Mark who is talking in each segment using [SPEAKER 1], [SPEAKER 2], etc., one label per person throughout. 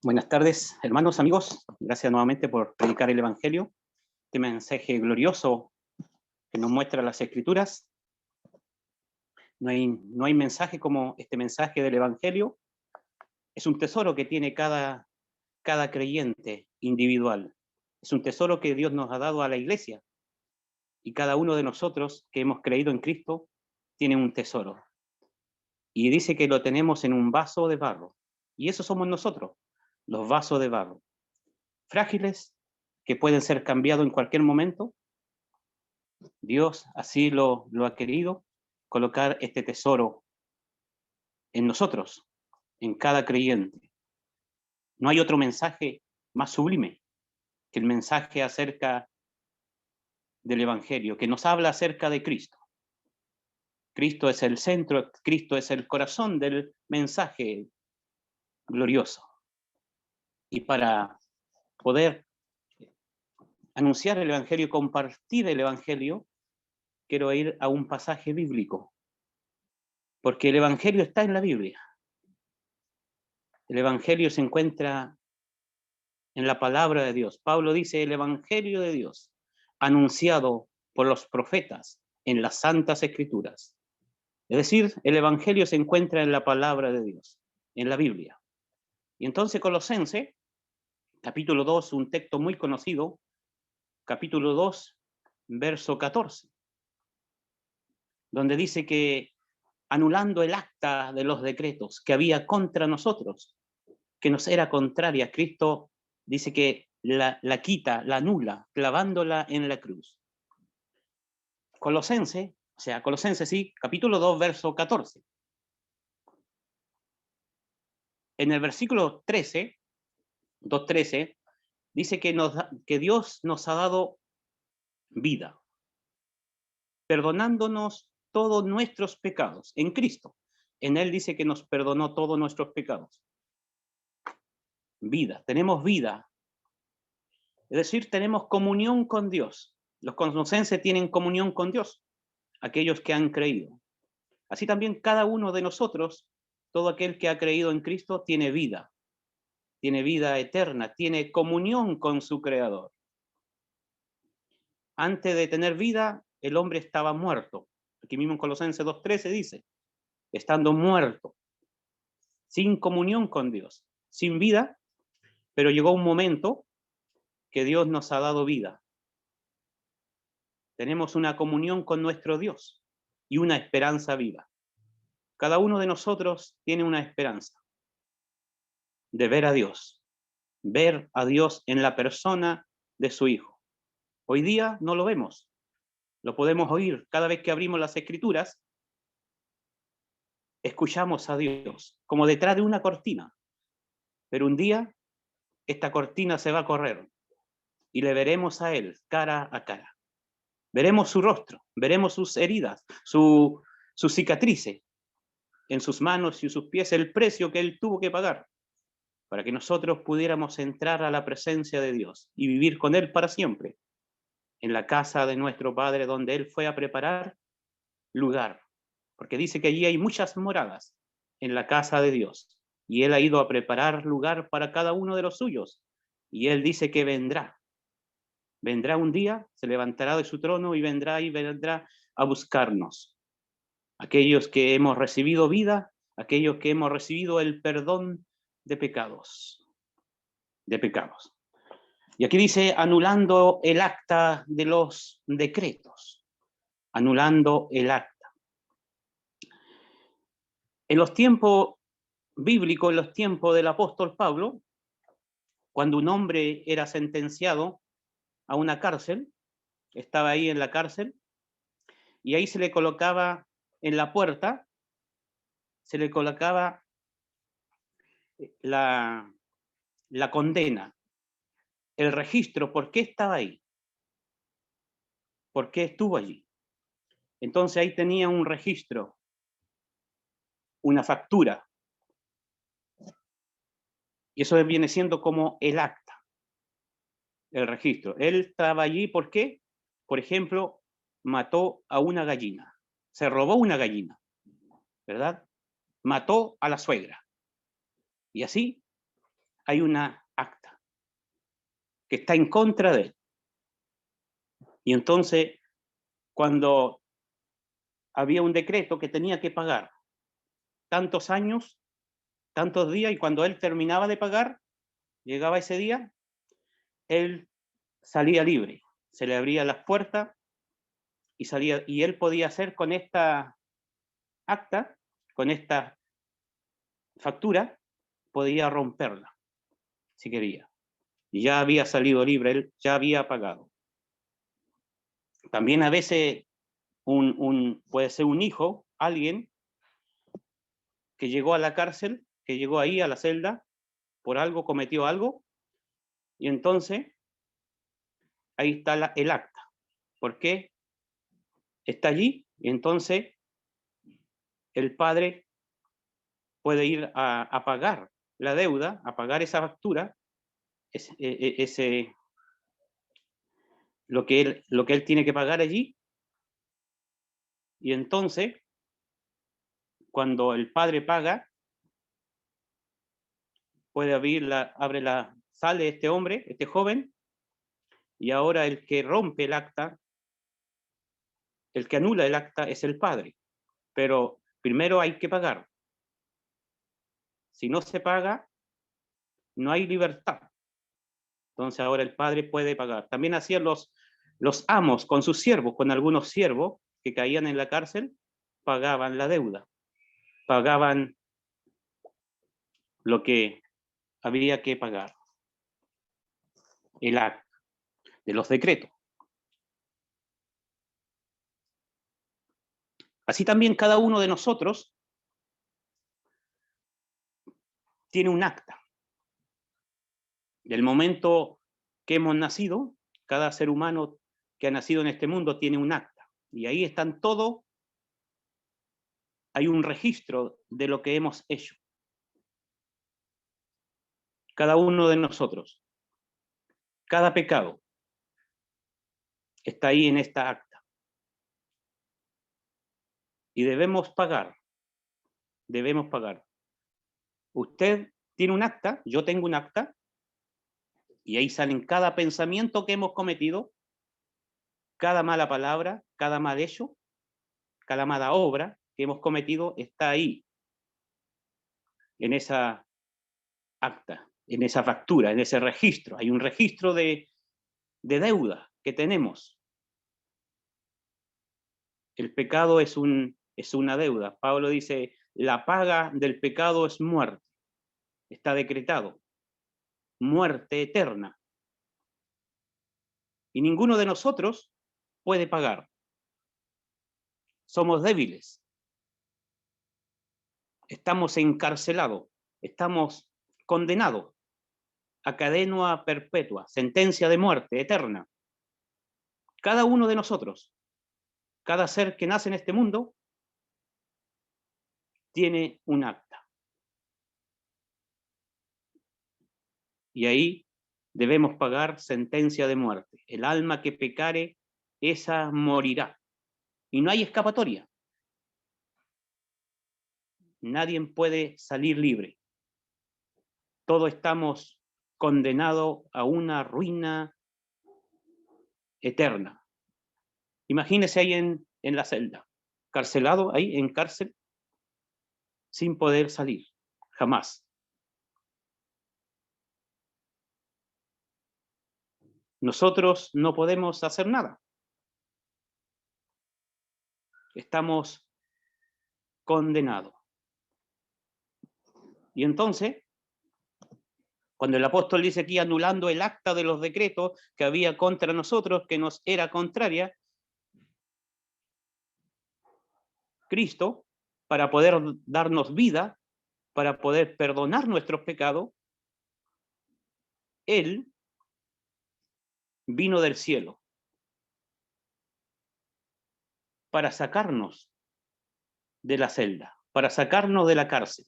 [SPEAKER 1] Buenas tardes, hermanos, amigos. Gracias nuevamente por predicar el Evangelio, este mensaje glorioso que nos muestra las Escrituras. No hay mensaje como este mensaje del Evangelio. Es un tesoro que tiene cada creyente individual. Es un tesoro que Dios nos ha dado a la iglesia. Y cada uno de nosotros que hemos creído en Cristo tiene un tesoro. Y dice que lo tenemos en un vaso de barro. Y eso somos nosotros, los vasos de barro. Frágiles, que pueden ser cambiados en cualquier momento. Dios así lo ha querido, colocar este tesoro en nosotros, en cada creyente. No hay otro mensaje más sublime que el mensaje acerca del Evangelio, que nos habla acerca de Cristo. Cristo es el centro, Cristo es el corazón del mensaje glorioso. Y para poder anunciar el Evangelio y compartir el Evangelio, quiero ir a un pasaje bíblico, porque el Evangelio está en la Biblia. El Evangelio se encuentra en la palabra de Dios. Pablo dice el Evangelio de Dios, anunciado por los profetas en las Santas Escrituras. Es decir, el Evangelio se encuentra en la palabra de Dios, en la Biblia. Y entonces Colosenses, capítulo 2, un texto muy conocido, capítulo 2, verso 14, donde dice que anulando el acta de los decretos que había contra nosotros, que nos era contraria, Cristo dice que la quita, la anula, clavándola en la cruz. Colosenses, sí, capítulo 2, verso 14. En el versículo 13, 2:13, dice que Dios nos ha dado vida, perdonándonos todos nuestros pecados en Cristo. En Él dice que nos perdonó todos nuestros pecados. Vida, tenemos vida. Es decir, tenemos comunión con Dios. Los colosenses tienen comunión con Dios, aquellos que han creído. Así también cada uno de nosotros, todo aquel que ha creído en Cristo, tiene vida eterna, tiene comunión con su Creador. Antes de tener vida, el hombre estaba muerto. Aquí mismo en Colosenses 2:13 dice, estando muerto, sin comunión con Dios, sin vida, pero llegó un momento que Dios nos ha dado vida. Tenemos una comunión con nuestro Dios y una esperanza viva. Cada uno de nosotros tiene una esperanza de ver a Dios en la persona de su Hijo. Hoy día no lo vemos, lo podemos oír cada vez que abrimos las Escrituras, escuchamos a Dios como detrás de una cortina, pero un día esta cortina se va a correr y le veremos a Él cara a cara. Veremos su rostro, veremos sus heridas, sus cicatrices en sus manos y sus pies, el precio que Él tuvo que pagar para que nosotros pudiéramos entrar a la presencia de Dios y vivir con Él para siempre, en la casa de nuestro Padre, donde Él fue a preparar lugar, porque dice que allí hay muchas moradas en la casa de Dios, y Él ha ido a preparar lugar para cada uno de los suyos, y Él dice que vendrá un día, se levantará de su trono y vendrá a buscarnos. Aquellos que hemos recibido vida, aquellos que hemos recibido el perdón de pecados. Y aquí dice, anulando el acta de los decretos. Anulando el acta. En los tiempos bíblicos, en los tiempos del apóstol Pablo, cuando un hombre era sentenciado a una cárcel, estaba ahí en la cárcel, y ahí se le colocaba en la puerta, se le colocaba la condena, el registro, ¿por qué estaba ahí? ¿Por qué estuvo allí? Entonces ahí tenía un registro, una factura, y eso viene siendo como el acta, el registro. Él estaba allí, ¿por qué? Por ejemplo, mató a una gallina, se robó una gallina, ¿verdad? Mató a la suegra. Y así hay una acta que está en contra de él. Y entonces, cuando había un decreto que tenía que pagar tantos años, tantos días, y cuando él terminaba de pagar, llegaba ese día, él salía libre, se le abría las puertas y salía, y él podía hacer con esta acta, con esta factura, podía romperla, si quería. Y ya había salido libre, él ya había pagado. También a veces puede ser un hijo, alguien que llegó a la cárcel, que llegó ahí a la celda, por algo, cometió algo, y entonces ahí está el acta. ¿Por qué? Está allí, y entonces el padre puede ir a pagar la deuda, a pagar esa factura, lo que él tiene que pagar allí, y entonces, cuando el padre paga, puede sale este hombre, este joven, y ahora el que rompe el acta, el que anula el acta es el padre. Pero primero hay que pagar. Si no se paga, no hay libertad. Entonces ahora el padre puede pagar. También hacían los amos con sus siervos, con algunos siervos que caían en la cárcel, pagaban la deuda, pagaban lo que había que pagar, el acta de los decretos. Así también cada uno de nosotros tiene un acta. Del momento que hemos nacido, cada ser humano que ha nacido en este mundo tiene un acta. Y ahí están todos, hay un registro de lo que hemos hecho. Cada uno de nosotros. Cada pecado está ahí en esta acta. Y debemos pagar. Debemos pagar. Usted tiene un acta, yo tengo un acta, y ahí salen cada pensamiento que hemos cometido, cada mala palabra, cada mal hecho, cada mala obra que hemos cometido está ahí, en esa acta, en esa factura, en ese registro. Hay un registro de deuda que tenemos. El pecado es una deuda. Pablo dice, la paga del pecado es muerte. Está decretado. Muerte eterna. Y ninguno de nosotros puede pagar. Somos débiles. Estamos encarcelados. Estamos condenados a cadena perpetua, sentencia de muerte eterna. Cada uno de nosotros, cada ser que nace en este mundo, tiene un acta. Y ahí debemos pagar sentencia de muerte. El alma que pecare, esa morirá. Y no hay escapatoria. Nadie puede salir libre. Todos estamos condenados a una ruina eterna. Imagínese ahí en la celda, carcelado ahí en cárcel, sin poder salir, jamás. Nosotros no podemos hacer nada. Estamos condenados. Y entonces, cuando el apóstol dice aquí anulando el acta de los decretos que había contra nosotros, que nos era contraria, Cristo, para poder darnos vida, para poder perdonar nuestros pecados, Él vino del cielo para sacarnos de la celda, para sacarnos de la cárcel.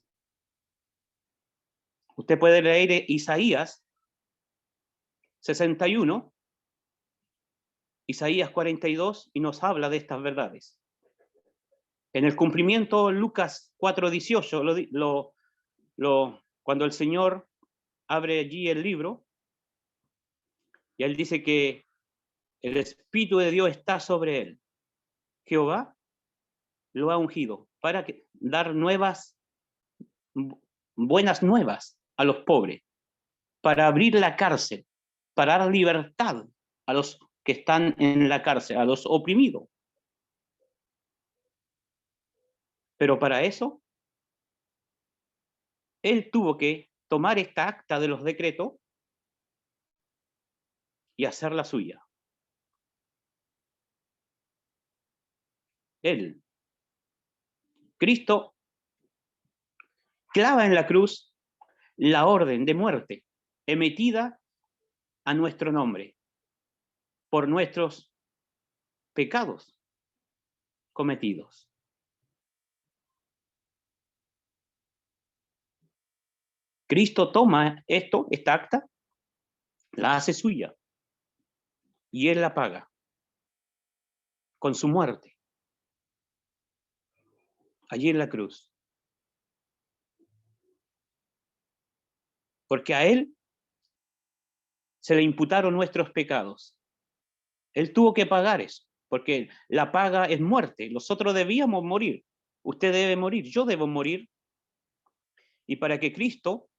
[SPEAKER 1] Usted puede leer Isaías 61, Isaías 42, y nos habla de estas verdades. En el cumplimiento, Lucas 4:18, cuando el Señor abre allí el libro y él dice que el Espíritu de Dios está sobre él. Jehová lo ha ungido para dar buenas nuevas a los pobres, para abrir la cárcel, para dar libertad a los que están en la cárcel, a los oprimidos. Pero para eso, él tuvo que tomar esta acta de los decretos y hacerla suya. Él, Cristo, clava en la cruz la orden de muerte emitida a nuestro nombre por nuestros pecados cometidos. Cristo toma esta acta, la hace suya y él la paga con su muerte allí en la cruz. Porque a él se le imputaron nuestros pecados. Él tuvo que pagar eso, porque la paga es muerte. Nosotros debíamos morir. Usted debe morir, yo debo morir. Y para que Cristo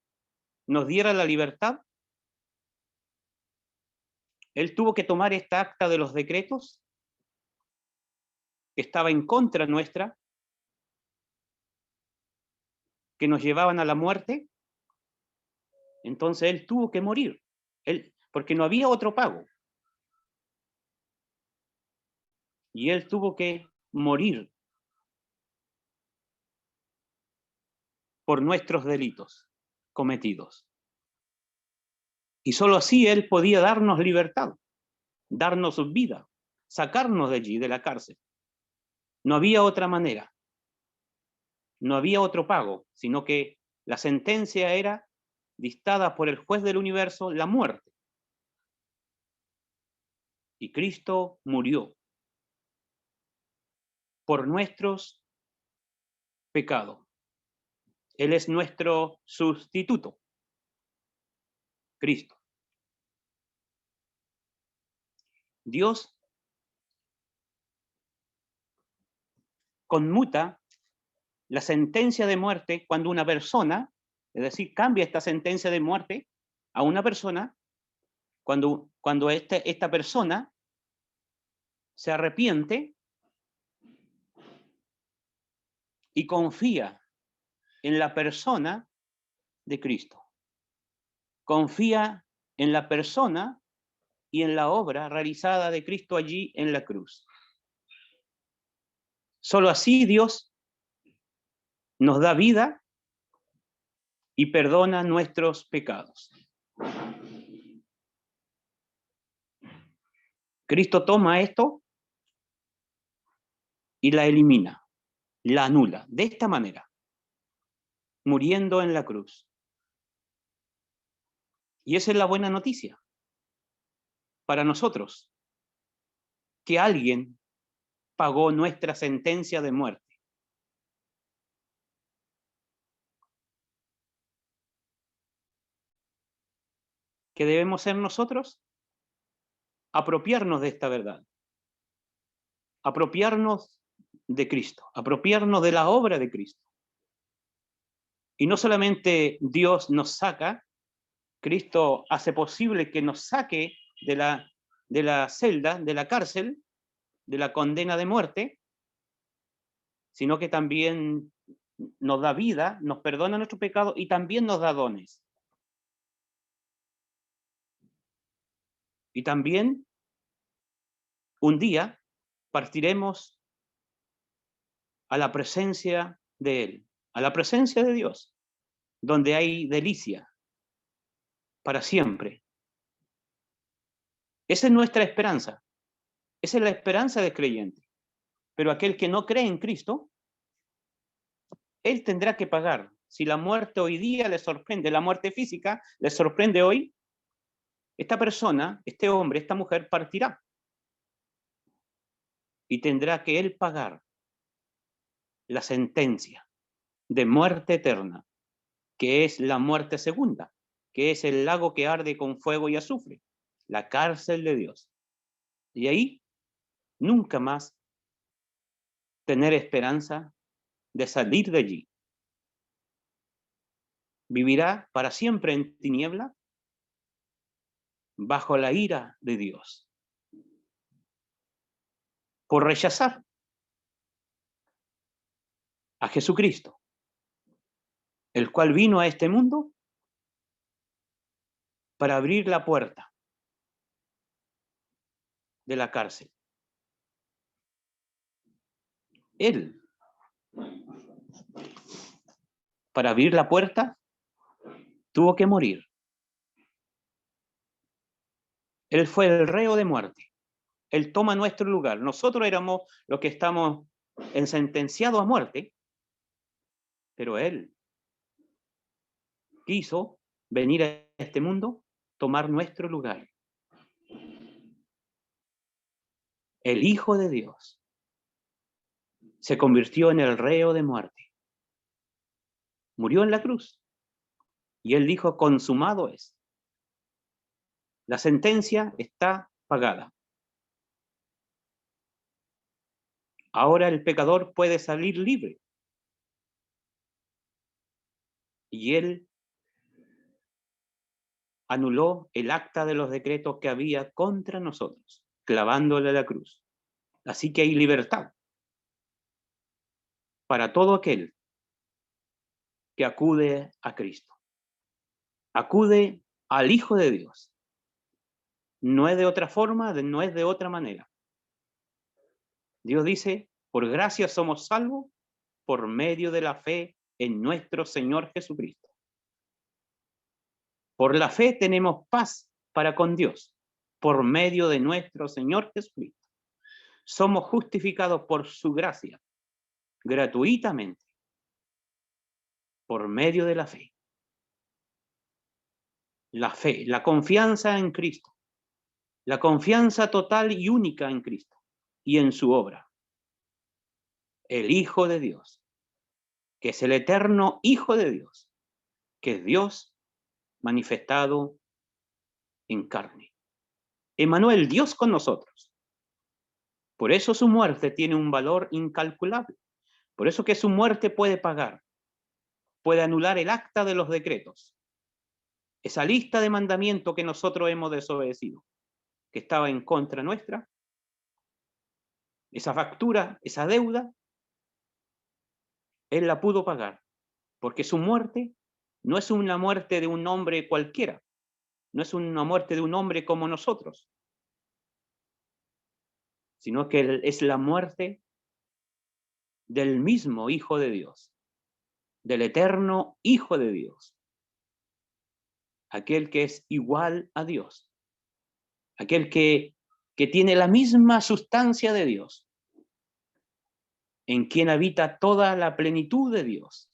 [SPEAKER 1] nos diera la libertad, él tuvo que tomar esta acta de los decretos que estaba en contra nuestra, que nos llevaban a la muerte. Entonces él tuvo que morir, porque no había otro pago. Y él tuvo que morir por nuestros delitos cometidos. Y solo así él podía darnos libertad, darnos vida, sacarnos de allí, de la cárcel. No había otra manera, no había otro pago, sino que la sentencia era dictada por el juez del universo, la muerte. Y Cristo murió por nuestros pecados. Él es nuestro sustituto, Cristo. Dios conmuta la sentencia de muerte cuando una persona, es decir, cambia esta sentencia de muerte a una persona, cuando esta persona se arrepiente y confía en la persona de Cristo. Confía en la persona y en la obra realizada de Cristo allí en la cruz. Solo así Dios nos da vida y perdona nuestros pecados. Cristo toma esto y la elimina, la anula, de esta manera, muriendo en la cruz. Y esa es la buena noticia para nosotros, que alguien pagó nuestra sentencia de muerte. ¿Qué debemos ser nosotros? Apropiarnos de esta verdad, apropiarnos de Cristo, apropiarnos de la obra de Cristo. Y no solamente Dios nos saca, Cristo hace posible que nos saque de la celda, de la cárcel, de la condena de muerte, sino que también nos da vida, nos perdona nuestro pecado y también nos da dones. Y también un día partiremos a la presencia de Él, a la presencia de Dios, donde hay delicia para siempre. Esa es nuestra esperanza. Esa es la esperanza del creyente. Pero aquel que no cree en Cristo, él tendrá que pagar. Si la muerte hoy día le sorprende, la muerte física le sorprende hoy, esta persona, este hombre, esta mujer partirá. Y tendrá que él pagar la sentencia de muerte eterna, que es la muerte segunda, que es el lago que arde con fuego y azufre, la cárcel de Dios. Y ahí nunca más tener esperanza de salir de allí. Vivirá para siempre en tiniebla, bajo la ira de Dios, por rechazar a Jesucristo, el cual vino a este mundo para abrir la puerta de la cárcel. Él, para abrir la puerta, tuvo que morir. Él fue el reo de muerte. Él toma nuestro lugar. Nosotros éramos los que estamos sentenciados a muerte, pero Él quiso venir a este mundo, tomar nuestro lugar. El Hijo de Dios se convirtió en el reo de muerte. Murió en la cruz. Y Él dijo, consumado es. La sentencia está pagada. Ahora el pecador puede salir libre. Y Él anuló el acta de los decretos que había contra nosotros, clavándole a la cruz. Así que hay libertad para todo aquel que acude a Cristo. Acude al Hijo de Dios. No es de otra forma, no es de otra manera. Dios dice, por gracia somos salvos por medio de la fe en nuestro Señor Jesucristo. Por la fe tenemos paz para con Dios, por medio de nuestro Señor Jesucristo. Somos justificados por su gracia, gratuitamente, por medio de la fe. La fe, la confianza en Cristo, la confianza total y única en Cristo y en su obra. El Hijo de Dios, que es el eterno Hijo de Dios, que es Dios manifestado en carne. Emmanuel, Dios con nosotros. Por eso su muerte tiene un valor incalculable. Por eso que su muerte puede pagar, puede anular el acta de los decretos. Esa lista de mandamientos que nosotros hemos desobedecido, que estaba en contra nuestra, esa factura, esa deuda, Él la pudo pagar, porque su muerte no es una muerte de un hombre cualquiera, no es una muerte de un hombre como nosotros, sino que es la muerte del mismo Hijo de Dios, del eterno Hijo de Dios, aquel que es igual a Dios, aquel que tiene la misma sustancia de Dios, en quien habita toda la plenitud de Dios,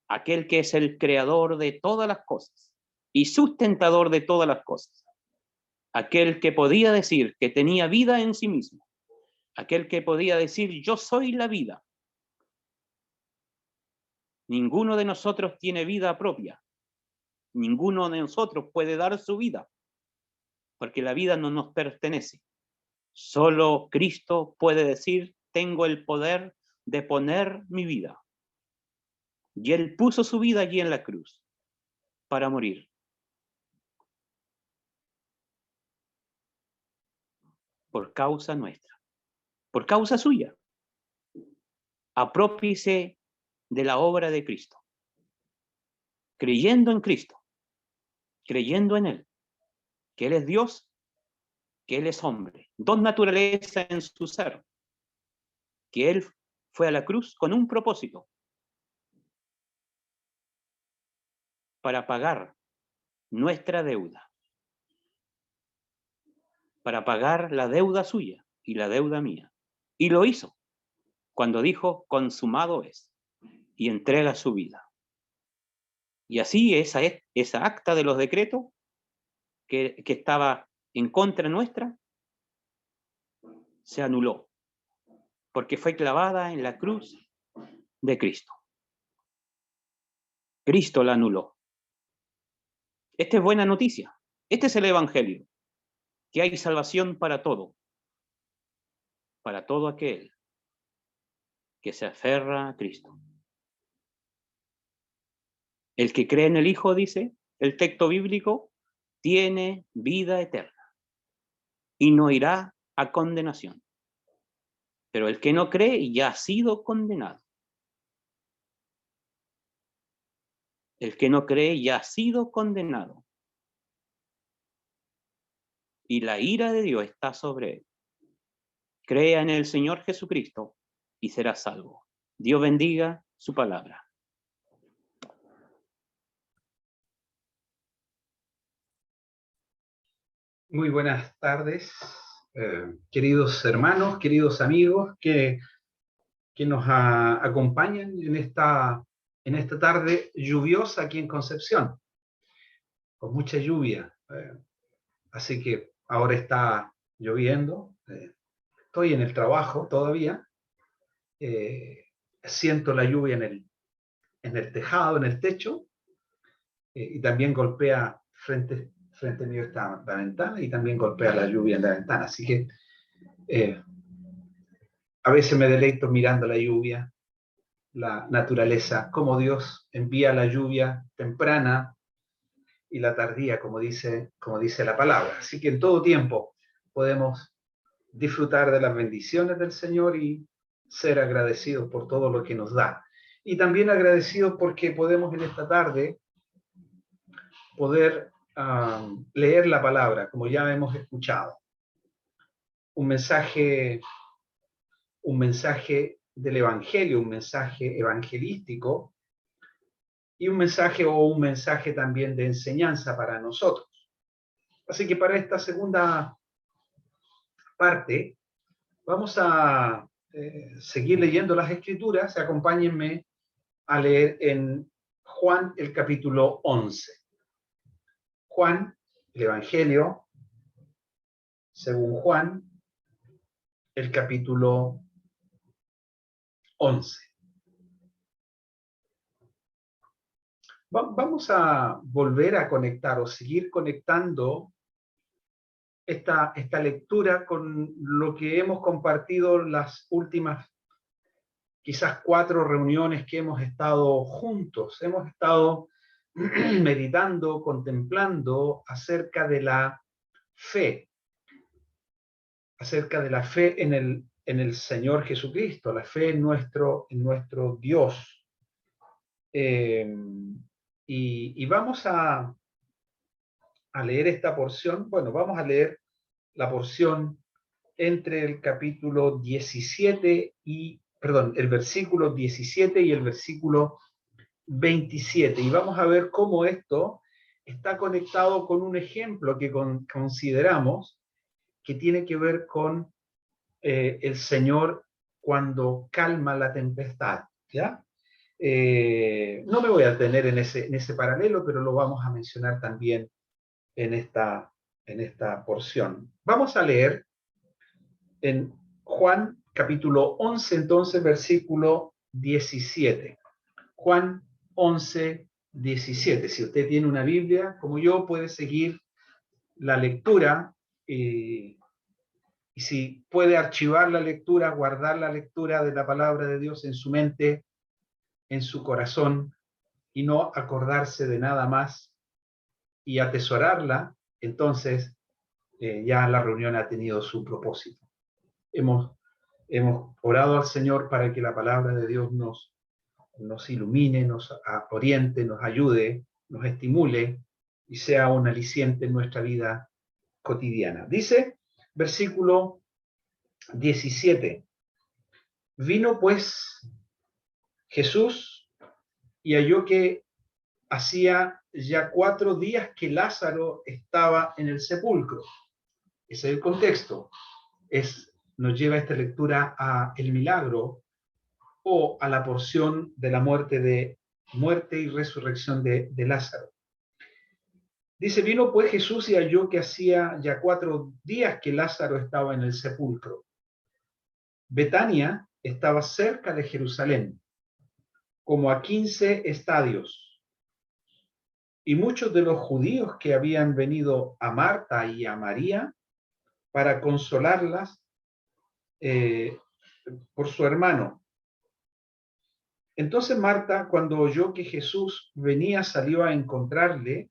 [SPEAKER 1] aquel que es el creador de todas las cosas y sustentador de todas las cosas, aquel que podía decir que tenía vida en sí mismo, aquel que podía decir yo soy la vida. Ninguno de nosotros tiene vida propia, ninguno de nosotros puede dar su vida, porque la vida no nos pertenece. Solo Cristo puede decir tengo el poder de poner mi vida. Y Él puso su vida allí en la cruz para morir. Por causa nuestra, por causa suya. Aprópiese de la obra de Cristo, creyendo en Cristo, creyendo en Él, que Él es Dios, que Él es hombre, dos naturalezas en su ser, que Él fue a la cruz con un propósito, para pagar nuestra deuda, para pagar la deuda suya y la deuda mía. Y lo hizo cuando dijo, consumado es, y entrega su vida. Y así esa acta de los decretos que estaba en contra nuestra, se anuló, porque fue clavada en la cruz de Cristo. Cristo la anuló. Esta es buena noticia. Este es el Evangelio, que hay salvación para todo aquel que se aferra a Cristo. El que cree en el Hijo, dice el texto bíblico, tiene vida eterna y no irá a condenación. Pero el que no cree ya ha sido condenado. El que no cree ya ha sido condenado. Y la ira de Dios está sobre él. Crea en el Señor Jesucristo y será salvo. Dios bendiga su palabra.
[SPEAKER 2] Muy buenas tardes, queridos hermanos, queridos amigos que nos acompañan en esta tarde lluviosa aquí en Concepción, con mucha lluvia. Así que ahora está lloviendo. Estoy en el trabajo todavía. Siento la lluvia en el tejado, en el techo, y también golpea frente mío está la ventana y también golpea la lluvia en la ventana. Así que a veces me deleito mirando la lluvia, la naturaleza, cómo Dios envía la lluvia temprana y la tardía, como dice la palabra. Así que en todo tiempo podemos disfrutar de las bendiciones del Señor y ser agradecidos por todo lo que nos da. Y también agradecidos porque podemos en esta tarde poder leer la palabra, como ya hemos escuchado. Un mensaje del Evangelio, un mensaje evangelístico y un mensaje también de enseñanza para nosotros. Así que para esta segunda parte vamos a seguir leyendo las Escrituras. Acompáñenme a leer en Juan el capítulo 11. Juan, el Evangelio, según Juan, el capítulo 11. Vamos a volver a conectar o seguir conectando esta lectura con lo que hemos compartido las últimas, quizás 4 reuniones que hemos estado juntos. Hemos estado meditando, contemplando acerca de la fe en el Señor Jesucristo, la fe en nuestro Dios. Y vamos a leer esta porción. Bueno, vamos a leer la porción entre el capítulo 17 el versículo 17 y el versículo 27. Y vamos a ver cómo esto está conectado con un ejemplo que consideramos que tiene que ver con el Señor cuando calma la tempestad, ¿ya? No me voy a detener en ese paralelo, pero lo vamos a mencionar también en esta porción. Vamos a leer en Juan capítulo 11, entonces, versículo 17. Juan 11, 17. Si usted tiene una Biblia, como yo, puede seguir la lectura y si puede archivar la lectura, guardar la lectura de la palabra de Dios en su mente, en su corazón, y no acordarse de nada más y atesorarla, entonces ya la reunión ha tenido su propósito. Hemos orado al Señor para que la palabra de Dios nos ilumine, nos oriente, nos ayude, nos estimule y sea un aliciente en nuestra vida cotidiana. Dice, versículo 17, vino pues Jesús y halló que hacía ya 4 días que Lázaro estaba en el sepulcro. Ese es el contexto. Nos lleva esta lectura a el milagro o a la porción de la muerte y resurrección de Lázaro. Dice, vino pues Jesús y halló que hacía ya 4 días que Lázaro estaba en el sepulcro. Betania estaba cerca de Jerusalén, como a 15 estadios, Y muchos de los judíos que habían venido a Marta y a María para consolarlas por su hermano. Entonces Marta, cuando oyó que Jesús venía, salió a encontrarle,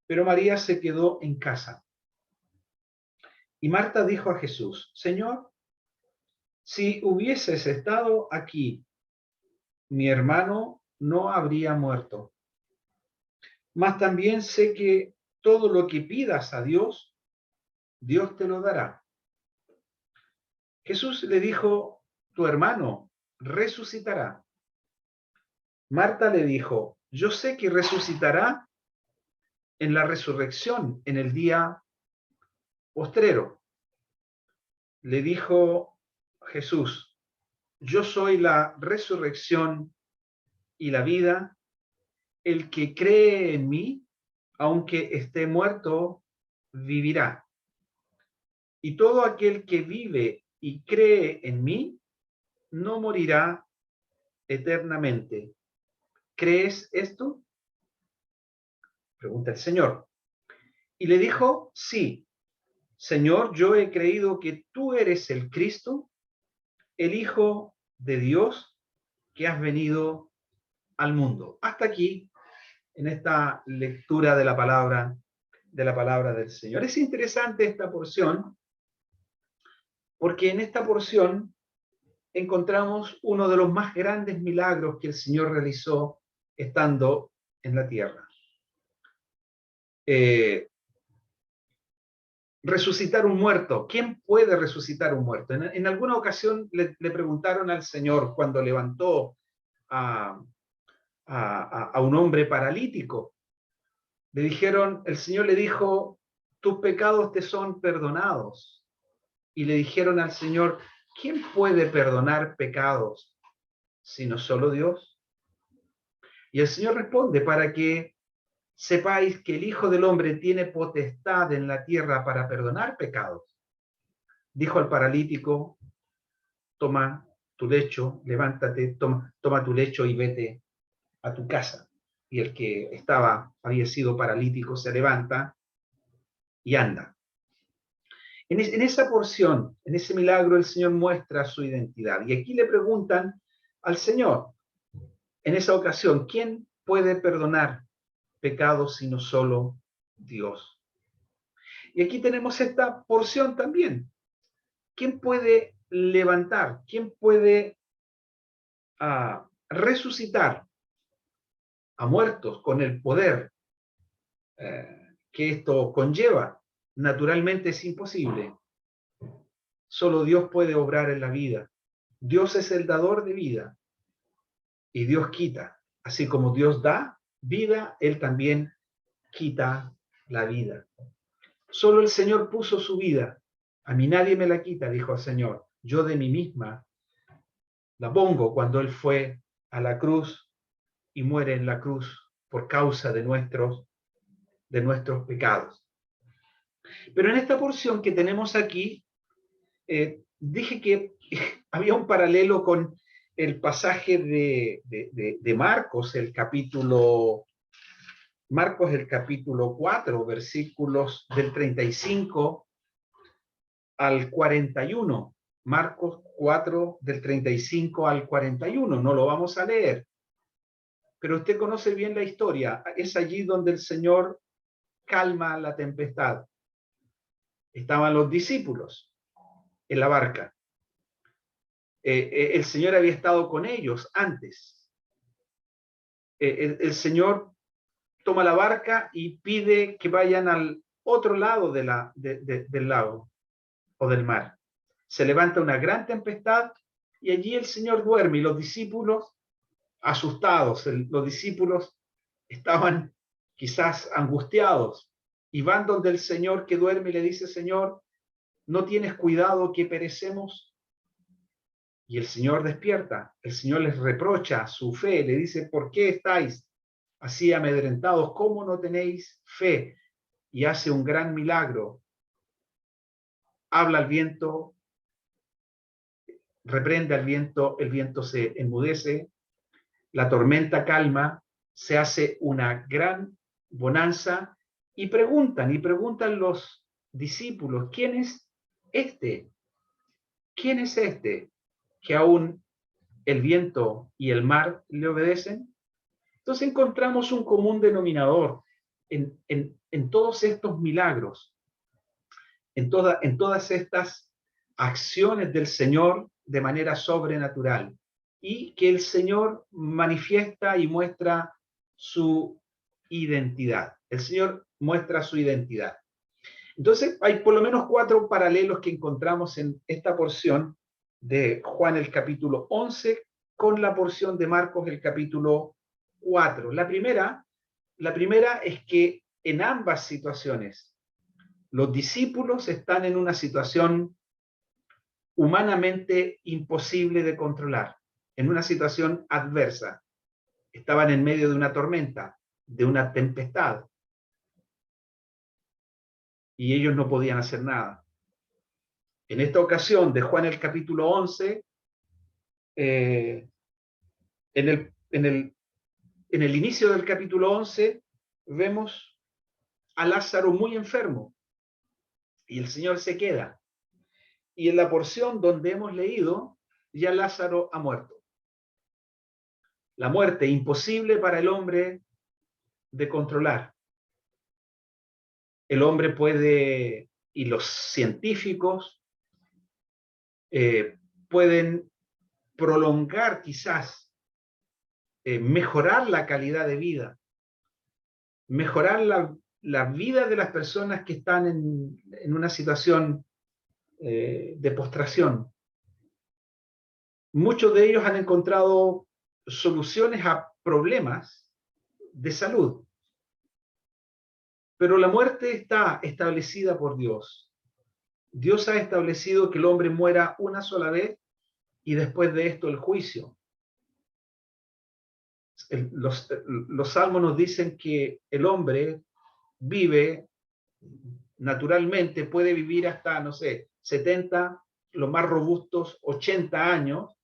[SPEAKER 2] pero María se quedó en casa. Y Marta dijo a Jesús: Señor, si hubieses estado aquí, mi hermano no habría muerto. Mas también sé que todo lo que pidas a Dios, Dios te lo dará. Jesús le dijo: tu hermano resucitará. Marta le dijo: yo sé que resucitará en la resurrección, en el día postrero. Le dijo Jesús: yo soy la resurrección y la vida. El que cree en mí, aunque esté muerto, vivirá. Y todo aquel que vive y cree en mí, no morirá eternamente. ¿Crees esto?, pregunta el Señor. Y le dijo: sí, Señor, yo he creído que tú eres el Cristo, el Hijo de Dios, que has venido al mundo. Hasta aquí, en esta lectura de la palabra del Señor. Es interesante esta porción, porque en esta porción encontramos uno de los más grandes milagros que el Señor realizó estando en la tierra. Resucitar un muerto. ¿Quién puede resucitar un muerto? En alguna ocasión le preguntaron al Señor, cuando levantó a un hombre paralítico, le dijeron, el Señor le dijo: tus pecados te son perdonados. Y le dijeron al Señor: ¿quién puede perdonar pecados sino solo Dios? Y el Señor responde: para que sepáis que el Hijo del Hombre tiene potestad en la tierra para perdonar pecados. Dijo al paralítico: toma tu lecho, levántate, toma tu lecho y vete a tu casa. Y el que había sido paralítico se levanta y anda. En esa porción, en ese milagro, el Señor muestra su identidad. Y aquí le preguntan al Señor, en esa ocasión: ¿quién puede perdonar pecados sino solo Dios? Y aquí tenemos esta porción también. ¿Quién puede levantar? ¿Quién puede resucitar a muertos con el poder que esto conlleva? Naturalmente es imposible. Solo Dios puede obrar en la vida. Dios es el dador de vida y Dios quita. Así como Dios da vida, Él también quita la vida. Solo el Señor puso su vida. A mí nadie me la quita, dijo el Señor. Yo de mí misma la pongo, cuando Él fue a la cruz y muere en la cruz por causa de nuestros pecados. Pero en esta porción que tenemos aquí, dije que había un paralelo con el pasaje de Marcos, el capítulo 4, versículos del 35 al 41. Marcos 4, del 35 al 41. No lo vamos a leer, pero usted conoce bien la historia. Es allí donde el Señor calma la tempestad. Estaban los discípulos en la barca. El Señor había estado con ellos antes. El Señor toma la barca y pide que vayan al otro lado del lago o del mar. Se levanta una gran tempestad y allí el Señor duerme, y los discípulos, asustados, los discípulos estaban quizás angustiados, y van donde el Señor que duerme y le dice: Señor, ¿no tienes cuidado que perecemos? Y el Señor despierta. El Señor les reprocha su fe, le dice: ¿por qué estáis así amedrentados? ¿Cómo no tenéis fe? Y hace un gran milagro. Habla al viento, reprende al viento, el viento se enmudece, la tormenta calma, se hace una gran bonanza, y preguntan los discípulos, ¿quién es este? ¿Quién es este que aún el viento y el mar le obedecen? Entonces encontramos un común denominador en todos estos milagros, en todas estas acciones del Señor de manera sobrenatural, y que el Señor manifiesta y muestra su identidad. El Señor muestra su identidad. Entonces, hay por lo menos 4 paralelos que encontramos en esta porción de Juan el capítulo 11 con la porción de Marcos el capítulo 4. La primera es que en ambas situaciones los discípulos están en una situación humanamente imposible de controlar, en una situación adversa. Estaban en medio de una tormenta, de una tempestad, y ellos no podían hacer nada. En esta ocasión de Juan el capítulo 11, en el inicio del capítulo 11, vemos a Lázaro muy enfermo, y el Señor se queda. Y en la porción donde hemos leído, ya Lázaro ha muerto. La muerte imposible para el hombre de controlar. El hombre puede, y los científicos pueden prolongar quizás, mejorar la calidad de vida, mejorar la vida de las personas que están en una situación de postración. Muchos de ellos han encontrado soluciones a problemas de salud. Pero la muerte está establecida por Dios. Dios ha establecido que el hombre muera una sola vez y después de esto el juicio. Los salmos nos dicen que el hombre vive naturalmente, puede vivir hasta, no sé, 70, los más robustos 80 años,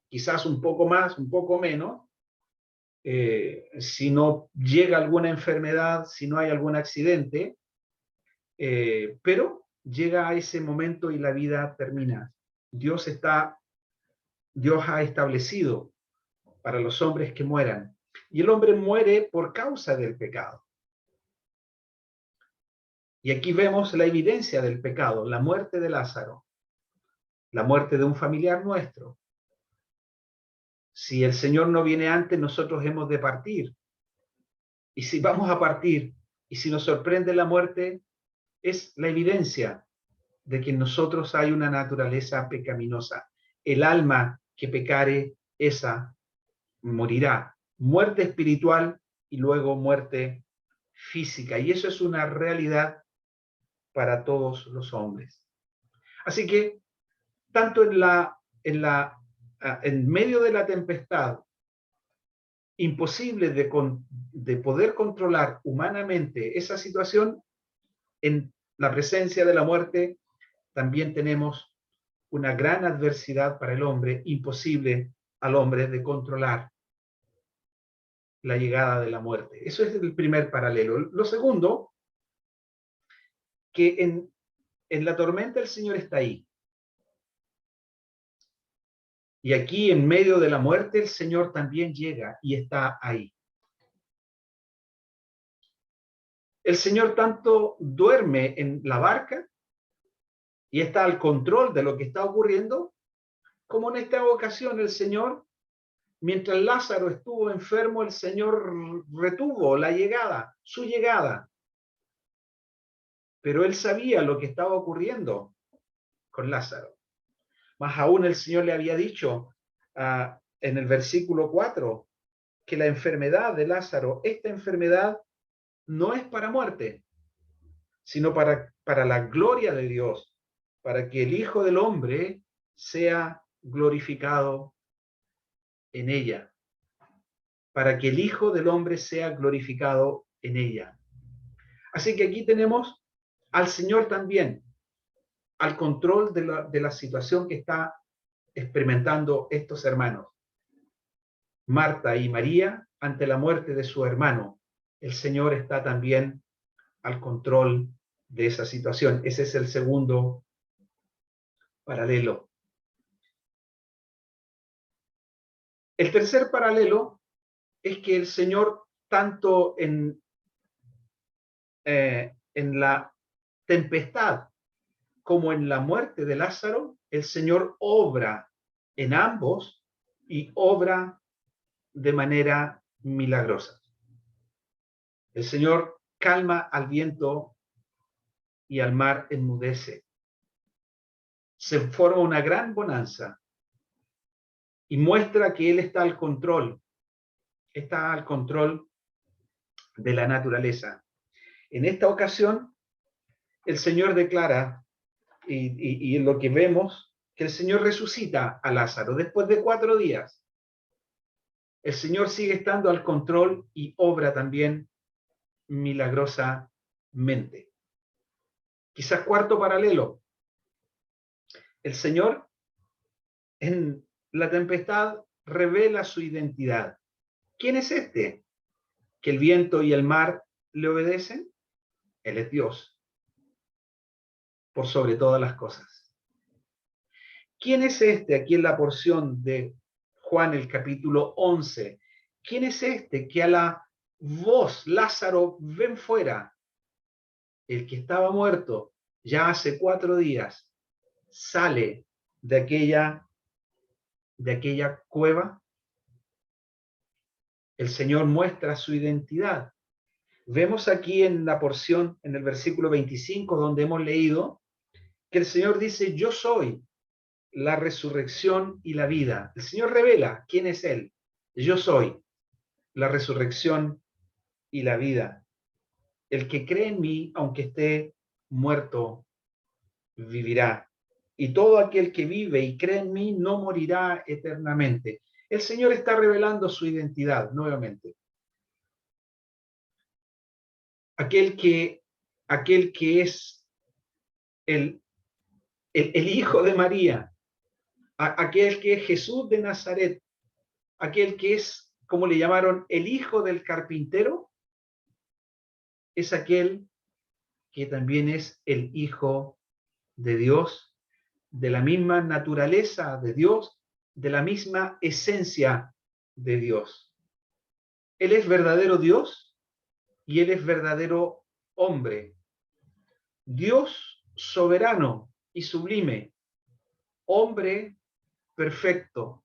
[SPEAKER 2] quizás un poco más, un poco menos, si no llega alguna enfermedad, si no hay algún accidente, pero llega a ese momento y la vida termina. Dios ha establecido para los hombres que mueran, y el hombre muere por causa del pecado. Y aquí vemos la evidencia del pecado, la muerte de Lázaro, la muerte de un familiar nuestro. Si el Señor no viene antes, nosotros hemos de partir. Y si vamos a partir, y si nos sorprende la muerte, es la evidencia de que en nosotros hay una naturaleza pecaminosa. El alma que pecare, esa morirá. Muerte espiritual y luego muerte física. Y eso es una realidad para todos los hombres. Así que, tanto en medio de la tempestad, imposible de poder controlar humanamente esa situación, en la presencia de la muerte, también tenemos una gran adversidad para el hombre, imposible al hombre de controlar la llegada de la muerte. Eso es el primer paralelo. Lo segundo, que en la tormenta el Señor está ahí. Y aquí, en medio de la muerte, el Señor también llega y está ahí. El Señor tanto duerme en la barca y está al control de lo que está ocurriendo, como en esta ocasión el Señor, mientras Lázaro estuvo enfermo, el Señor retuvo su llegada. Pero él sabía lo que estaba ocurriendo con Lázaro. Más aún el Señor le había dicho en el versículo 4 que la enfermedad de Lázaro, esta enfermedad no es para muerte, sino para la gloria de Dios, para que el Hijo del Hombre sea glorificado en ella, para que el Hijo del Hombre sea glorificado en ella. Así que aquí tenemos al Señor también, al control de la situación que está experimentando estos hermanos. Marta y María ante la muerte de su hermano, el Señor está también al control de esa situación. Ese es el segundo paralelo. El tercer paralelo es que el Señor, tanto en la tempestad como en la muerte de Lázaro, el Señor obra en ambos y obra de manera milagrosa. El Señor calma al viento y al mar enmudece. Se forma una gran bonanza y muestra que Él está al control de la naturaleza. En esta ocasión, el Señor declara, y lo que vemos, que el Señor resucita a Lázaro después de 4 días. El Señor sigue estando al control y obra también milagrosamente. Quizás cuarto paralelo. El Señor en la tempestad revela su identidad. ¿Quién es este? ¿Que el viento y el mar le obedecen? Él es Dios, por sobre todas las cosas. ¿Quién es este? Aquí en la porción de Juan, el capítulo 11. ¿Quién es este que a la voz, Lázaro, ven fuera? El que estaba muerto ya hace 4 días, sale de aquella cueva. El Señor muestra su identidad. Vemos aquí en la porción, en el versículo 25, donde hemos leído, que el Señor dice, yo soy la resurrección y la vida. El Señor revela quién es Él. Yo soy la resurrección y la vida. El que cree en mí, aunque esté muerto, vivirá. Y todo aquel que vive y cree en mí no morirá eternamente. El Señor está revelando su identidad nuevamente. Aquel que es el Hijo de María, aquel que es Jesús de Nazaret, aquel que es, como le llamaron, el hijo del carpintero, es aquel que también es el Hijo de Dios, de la misma naturaleza de Dios, de la misma esencia de Dios. Él es verdadero Dios y Él es verdadero hombre. Dios soberano y sublime, hombre perfecto,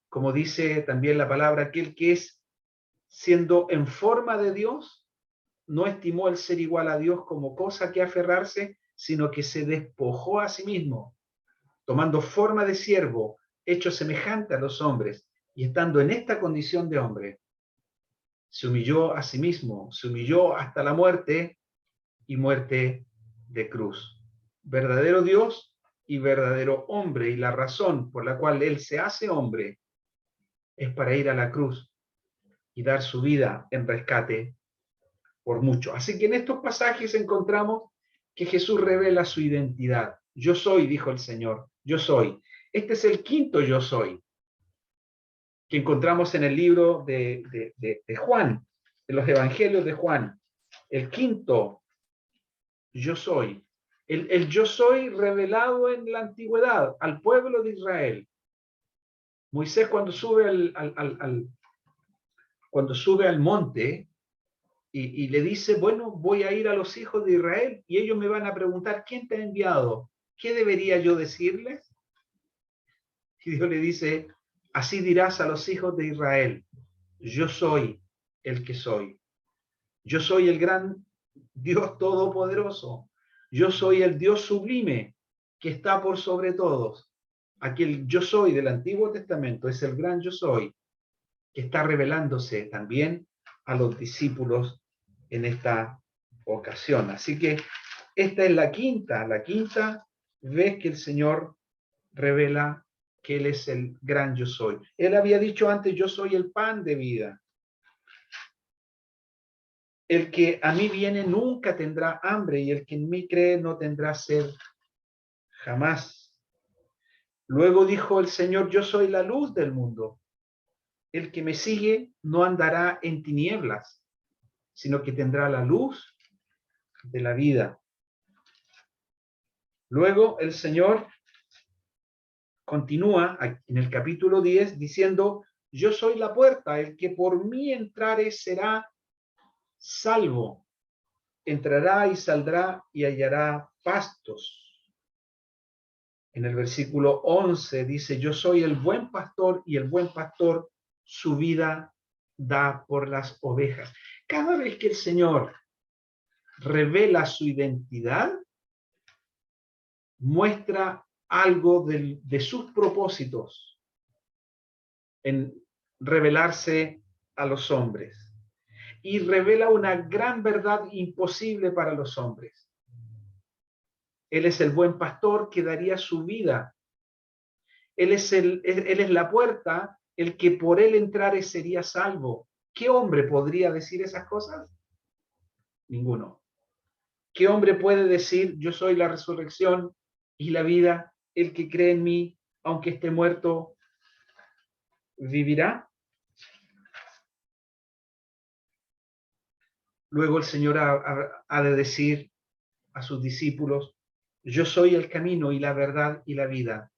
[SPEAKER 2] como dice también la palabra, aquel que es, siendo en forma de Dios, no estimó el ser igual a Dios como cosa que aferrarse, sino que se despojó a sí mismo, tomando forma de siervo, hecho semejante a los hombres, y estando en esta condición de hombre, se humilló a sí mismo, se humilló hasta la muerte y muerte de cruz. Verdadero Dios y verdadero hombre, y la razón por la cual Él se hace hombre es para ir a la cruz y dar su vida en rescate por mucho. Así que en estos pasajes encontramos que Jesús revela su identidad. Yo soy, dijo el Señor, yo soy. Este es el quinto yo soy que encontramos en el libro de Juan, en los evangelios de Juan. El quinto yo soy. El yo soy revelado en la antigüedad al pueblo de Israel. Moisés cuando sube al monte y le dice, bueno, voy a ir a los hijos de Israel y ellos me van a preguntar, ¿quién te ha enviado? ¿Qué debería yo decirles? Y Dios le dice, así dirás a los hijos de Israel, yo soy el que soy. Yo soy el gran Dios todopoderoso. Yo soy el Dios sublime que está por sobre todos. Aquel yo soy del Antiguo Testamento es el gran yo soy que está revelándose también a los discípulos en esta ocasión. Así que esta es la quinta vez que el Señor revela que Él es el gran yo soy. Él había dicho antes, yo soy el pan de vida. El que a mí viene nunca tendrá hambre y el que en mí cree no tendrá sed jamás. Luego dijo el Señor, yo soy la luz del mundo. El que me sigue no andará en tinieblas, sino que tendrá la luz de la vida. Luego el Señor continúa en el capítulo 10 diciendo: yo soy la puerta, el que por mí entrare será salvo. Entrará y saldrá y hallará pastos. En el versículo 11 dice: yo soy el buen pastor y el buen pastor su vida da por las ovejas. Cada vez que el Señor revela su identidad, muestra algo de sus propósitos en revelarse a los hombres. Y revela una gran verdad imposible para los hombres. Él es el buen pastor que daría su vida. Él es la puerta, el que por él entrare sería salvo. ¿Qué hombre podría decir esas cosas? Ninguno. ¿Qué hombre puede decir: yo soy la resurrección y la vida, el que cree en mí, aunque esté muerto, vivirá? Luego el Señor ha de decir a sus discípulos: yo soy el camino y la verdad y la vida.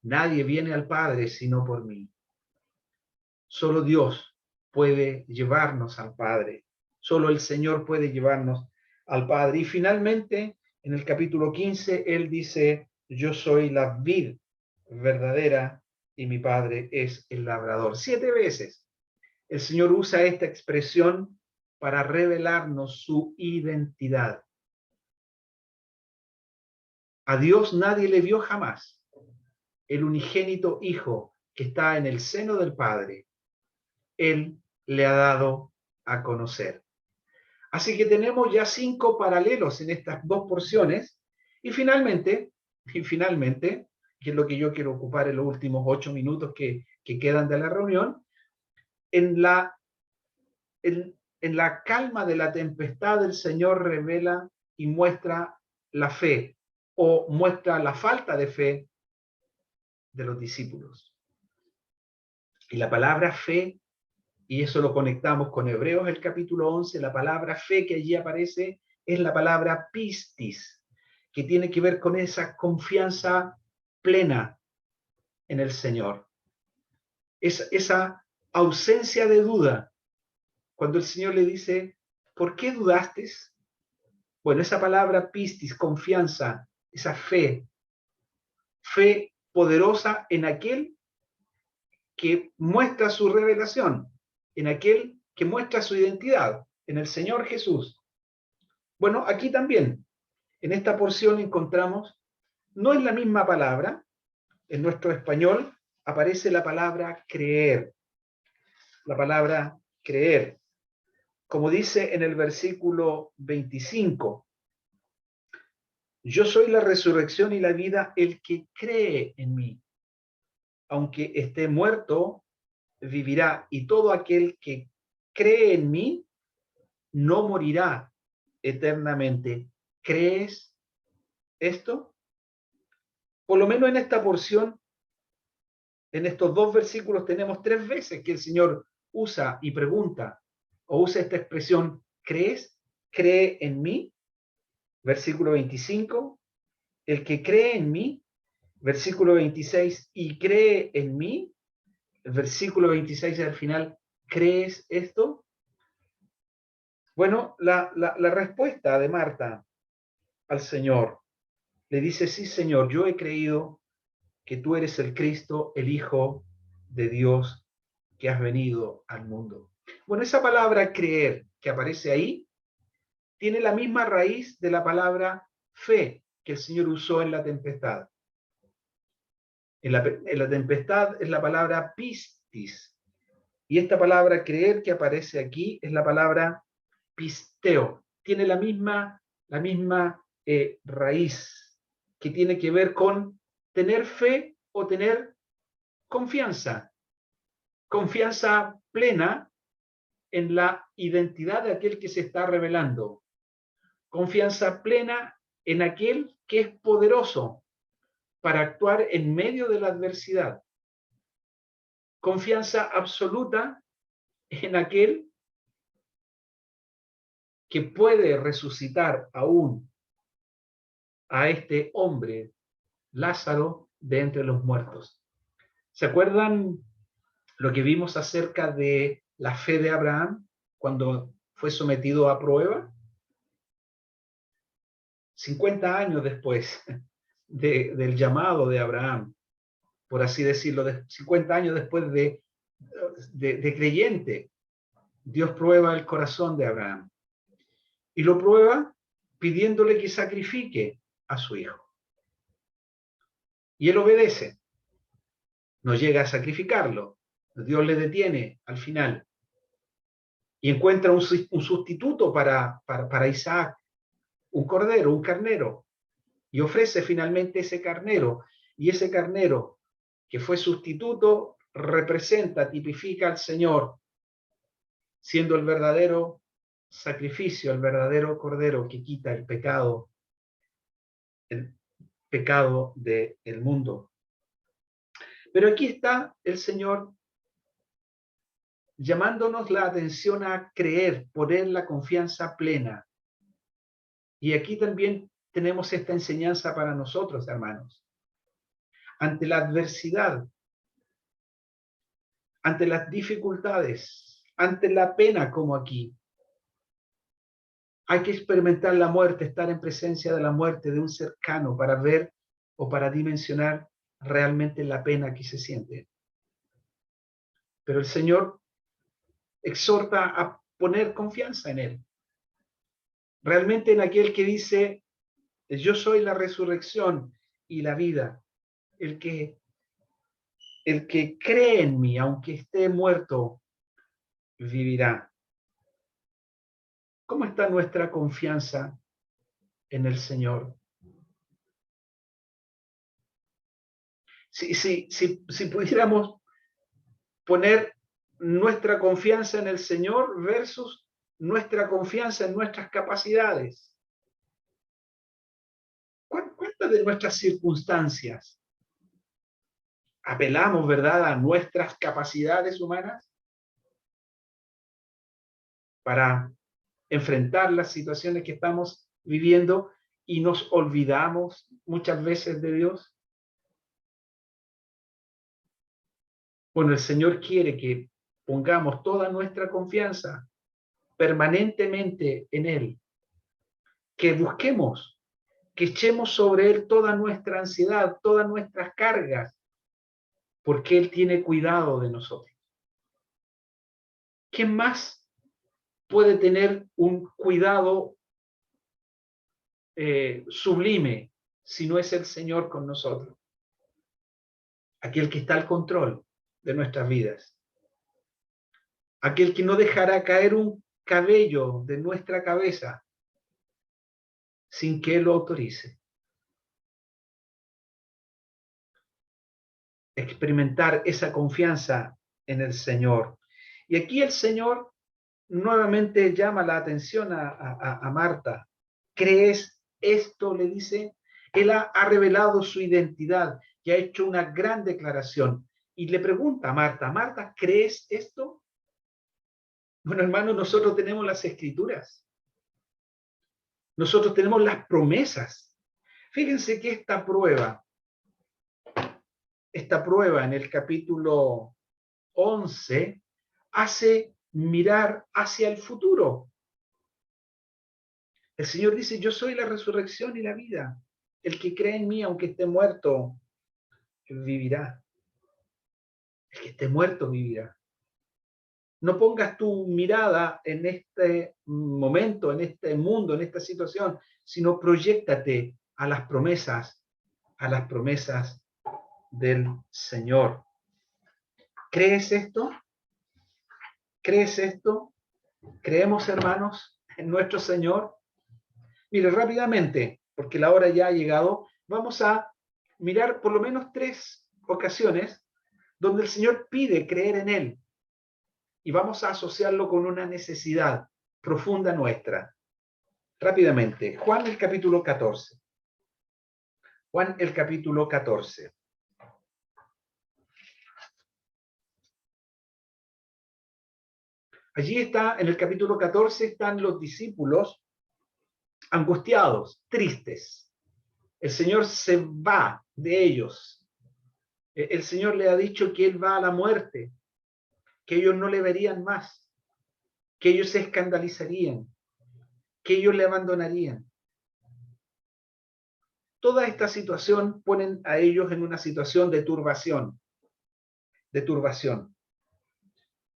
[SPEAKER 2] Nadie viene al Padre sino por mí. Solo Dios puede llevarnos al Padre. Solo el Señor puede llevarnos al Padre. Y finalmente, en el capítulo 15, Él dice: yo soy la vid verdadera y mi Padre es el labrador. 7 veces el Señor usa esta expresión para revelarnos su identidad. A Dios nadie le vio jamás. El unigénito Hijo que está en el seno del Padre, Él le ha dado a conocer. Así que tenemos ya 5 paralelos en estas 2 porciones. Y finalmente, que es lo que yo quiero ocupar en los últimos 8 minutos que quedan de la reunión, en la calma de la tempestad, el Señor revela y muestra la fe, o muestra la falta de fe de los discípulos. Y la palabra fe, y eso lo conectamos con Hebreos, el capítulo 11, la palabra fe que allí aparece es la palabra pistis, que tiene que ver con esa confianza plena en el Señor. Esa ausencia de duda. Cuando el Señor le dice: ¿por qué dudaste? Bueno, esa palabra pistis, confianza, esa fe poderosa en aquel que muestra su revelación, en aquel que muestra su identidad, en el Señor Jesús. Bueno, aquí también, en esta porción encontramos, no es la misma palabra, en nuestro español aparece la palabra creer, la palabra creer, como dice en el versículo 25, yo soy la resurrección y la vida, el que cree en mí, aunque esté muerto, vivirá, y todo aquel que cree en mí no morirá eternamente. ¿Crees esto? Por lo menos en esta porción, en estos 2 versículos, tenemos 3 veces que el Señor usa y pregunta, o usa esta expresión: ¿crees? ¿Cree en mí? Versículo 25, el que cree en mí. Versículo 26, y cree en mí. Versículo 26 al final, ¿crees esto? Bueno, la respuesta de Marta al Señor le dice: sí, Señor, yo he creído que tú eres el Cristo, el Hijo de Dios, que has venido al mundo. Bueno, esa palabra creer que aparece ahí tiene la misma raíz de la palabra fe que el Señor usó en la tempestad. En la tempestad es la palabra pistis. Y esta palabra creer que aparece aquí es la palabra pisteo. Tiene la misma raíz, que tiene que ver con tener fe o tener confianza. Confianza plena en la identidad de aquel que se está revelando. Confianza plena en aquel que es poderoso para actuar en medio de la adversidad. Confianza absoluta en aquel que puede resucitar aún a este hombre, Lázaro, de entre los muertos. ¿Se acuerdan lo que vimos acerca de la fe de Abraham cuando fue sometido a prueba? 50 años después del llamado de Abraham, por así decirlo, 50 años después de creyente, Dios prueba el corazón de Abraham. Y lo prueba pidiéndole que sacrifique a su hijo. Y él obedece. No llega a sacrificarlo. Dios le detiene al final. Y encuentra un sustituto para Isaac, un cordero, un carnero. Y ofrece finalmente ese carnero. Y ese carnero que fue sustituto representa, tipifica al Señor, siendo el verdadero sacrificio, el verdadero cordero que quita el pecado del mundo. Pero aquí está el Señor llamándonos la atención a creer, poner la confianza plena. Y aquí también tenemos esta enseñanza para nosotros, hermanos. Ante la adversidad, ante las dificultades, ante la pena como aquí, hay que experimentar la muerte, estar en presencia de la muerte de un cercano para ver o para dimensionar realmente la pena que se siente. Pero el Señor exhorta a poner confianza en Él. Realmente en aquel que dice, yo soy la resurrección y la vida. El que cree en mí, aunque esté muerto, vivirá. ¿Cómo está nuestra confianza en el Señor? Si pudiéramos poner nuestra confianza en el Señor versus nuestra confianza en nuestras capacidades. ¿Cuántas de nuestras circunstancias apelamos, verdad, a nuestras capacidades humanas para enfrentar las situaciones que estamos viviendo y nos olvidamos muchas veces de Dios? Bueno, el Señor quiere que pongamos toda nuestra confianza permanentemente en Él, que busquemos, que echemos sobre Él toda nuestra ansiedad, todas nuestras cargas, porque Él tiene cuidado de nosotros. ¿Quién más puede tener un cuidado sublime si no es el Señor con nosotros? Aquel que está al control de nuestras vidas. Aquel que no dejará caer un cabello de nuestra cabeza sin que Él lo autorice. Experimentar esa confianza en el Señor. Y aquí el Señor nuevamente llama la atención a Marta. ¿Crees esto? Le dice. Él ha revelado su identidad y ha hecho una gran declaración. Y le pregunta a Marta, Marta, ¿crees esto? Bueno, hermano, nosotros tenemos las escrituras. Nosotros tenemos las promesas. Fíjense que esta prueba en el capítulo 11 hace mirar hacia el futuro. El Señor dice, yo soy la resurrección y la vida. El que cree en mí, aunque esté muerto, vivirá. El que esté muerto, vivirá. No pongas tu mirada en este momento, en este mundo, en esta situación, sino proyéctate a las promesas del Señor. ¿Crees esto? ¿Crees esto? ¿Creemos, hermanos, en nuestro Señor? Mire, rápidamente, porque la hora ya ha llegado, vamos a mirar por lo menos 3 ocasiones donde el Señor pide creer en Él. Y vamos a asociarlo con una necesidad profunda nuestra. Rápidamente, Juan el capítulo 14. Juan el capítulo 14. Allí está, en el capítulo 14, están los discípulos angustiados, tristes. El Señor se va de ellos. El Señor le ha dicho que Él va a la muerte, que ellos no le verían más, que ellos se escandalizarían, que ellos le abandonarían. Toda esta situación ponen a ellos en una situación de turbación,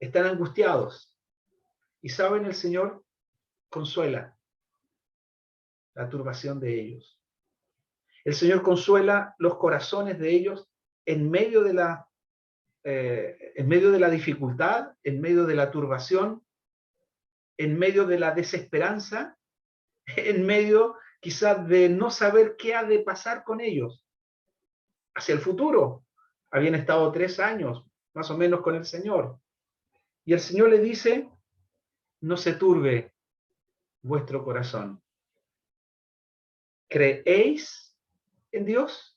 [SPEAKER 2] Están angustiados. Y saben, el Señor consuela la turbación de ellos. El Señor consuela los corazones de ellos en medio de la dificultad, en medio de la turbación, en medio de la desesperanza, en medio quizás de no saber qué ha de pasar con ellos hacia el futuro. Habían estado 3 años más o menos con el Señor. Y el Señor le dice, no se turbe vuestro corazón. ¿Creéis en Dios?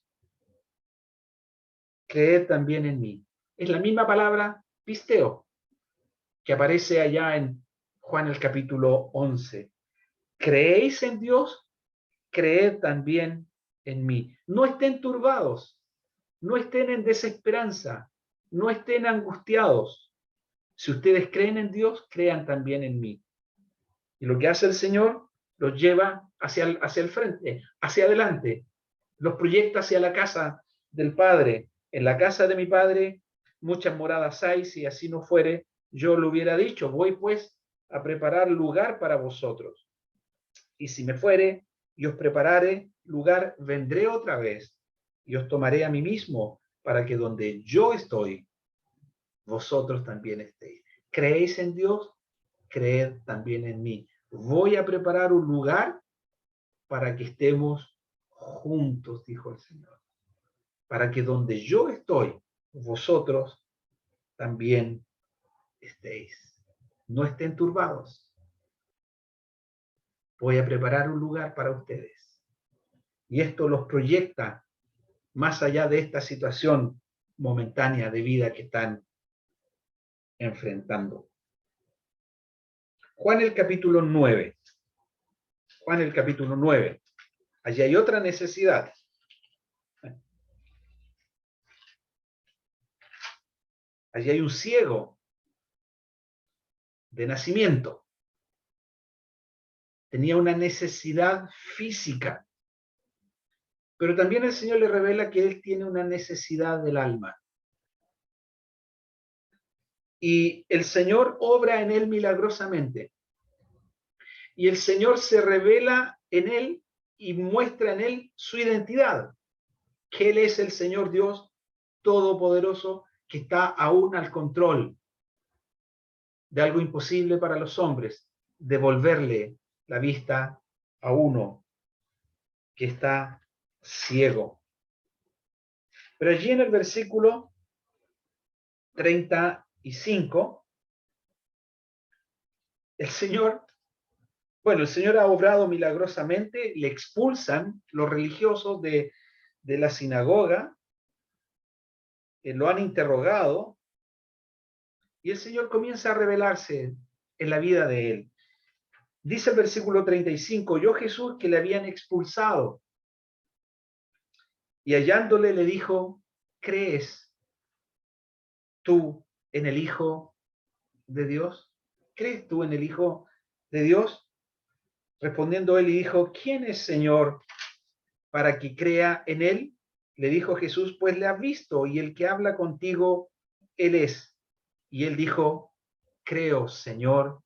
[SPEAKER 2] Creed también en mí. Es la misma palabra pisteo que aparece allá en Juan el capítulo 11. ¿Creéis en Dios? Creed también en mí. No estén turbados, no estén en desesperanza, no estén angustiados. Si ustedes creen en Dios, crean también en mí. Y lo que hace el Señor los lleva hacia el frente, hacia adelante, los proyecta hacia la casa del Padre. En la casa de mi Padre muchas moradas hay, si así no fuere, yo lo hubiera dicho, voy pues a preparar lugar para vosotros. Y si me fuere y os preparare lugar, vendré otra vez y os tomaré a mí mismo, para que donde yo estoy, vosotros también estéis. ¿Creéis en Dios? Creed también en mí. Voy a preparar un lugar para que estemos juntos, dijo el Señor. Para que donde yo estoy, vosotros también estéis. No estén turbados. Voy a preparar un lugar para ustedes. Y esto los proyecta más allá de esta situación momentánea de vida que están enfrentando. Juan el capítulo 9. Juan el capítulo 9. Allí hay otra necesidad. Allí hay un ciego de nacimiento. Tenía una necesidad física. Pero también el Señor le revela que él tiene una necesidad del alma. Y el Señor obra en él milagrosamente. Y el Señor se revela en él y muestra en él su identidad. Que Él es el Señor Dios Todopoderoso, que está aún al control de algo imposible para los hombres, devolverle la vista a uno que está ciego. Pero allí en el versículo 35, el Señor ha obrado milagrosamente, le expulsan los religiosos de la sinagoga, lo han interrogado, y el Señor comienza a revelarse en la vida de él. Dice el versículo 35, yo Jesús que le habían expulsado, y hallándole le dijo, ¿crees tú en el Hijo de Dios? ¿Crees tú en el Hijo de Dios? Respondiendo él y dijo, ¿quién es Señor para que crea en él? Le dijo Jesús, pues le has visto, y el que habla contigo, él es. Y él dijo, creo, Señor,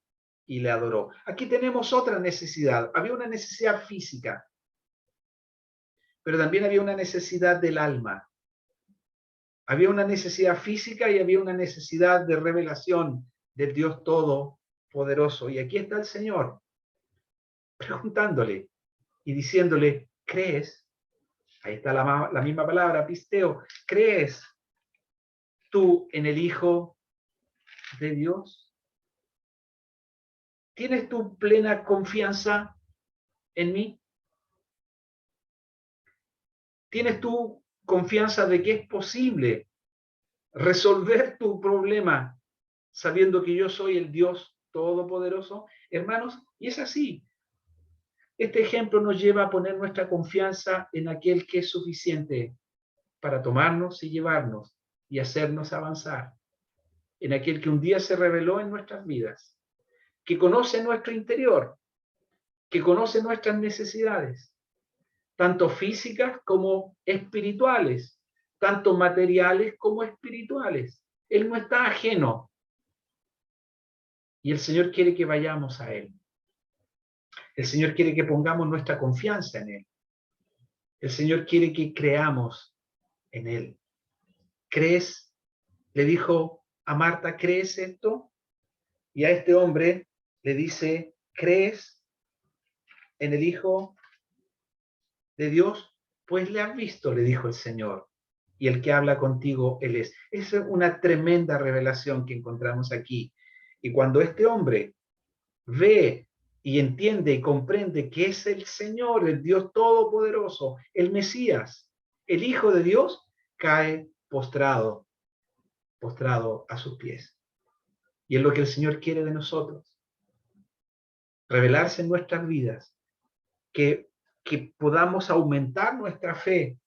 [SPEAKER 2] y le adoró. Aquí tenemos otra necesidad. Había una necesidad física, pero también había una necesidad del alma. Había una necesidad física y había una necesidad de revelación del Dios Todopoderoso. Y aquí está el Señor preguntándole y diciéndole, ¿crees? Ahí está la misma palabra, pisteo. ¿Crees tú en el Hijo de Dios? ¿Tienes tu plena confianza en mí? ¿Tienes tu confianza de que es posible resolver tu problema sabiendo que yo soy el Dios Todopoderoso. Hermanos, y es así. Este ejemplo nos lleva a poner nuestra confianza en aquel que es suficiente para tomarnos y llevarnos y hacernos avanzar. En aquel que un día se reveló en nuestras vidas, que conoce nuestro interior, que conoce nuestras necesidades, tanto físicas como espirituales, tanto materiales como espirituales. Él no está ajeno. Y el Señor quiere que vayamos a Él. El Señor quiere que pongamos nuestra confianza en Él. El Señor quiere que creamos en Él. ¿Crees? Le dijo a Marta, ¿crees esto? Y a este hombre le dice, ¿crees en el Hijo de Dios? Pues le has visto, le dijo el Señor. Y el que habla contigo, Él es. Esa es una tremenda revelación que encontramos aquí. Y cuando este hombre ve y entiende y comprende que es el Señor, el Dios Todopoderoso, el Mesías, el Hijo de Dios, cae postrado a sus pies. Y es lo que el Señor quiere de nosotros. Revelarse en nuestras vidas, que podamos aumentar nuestra fe,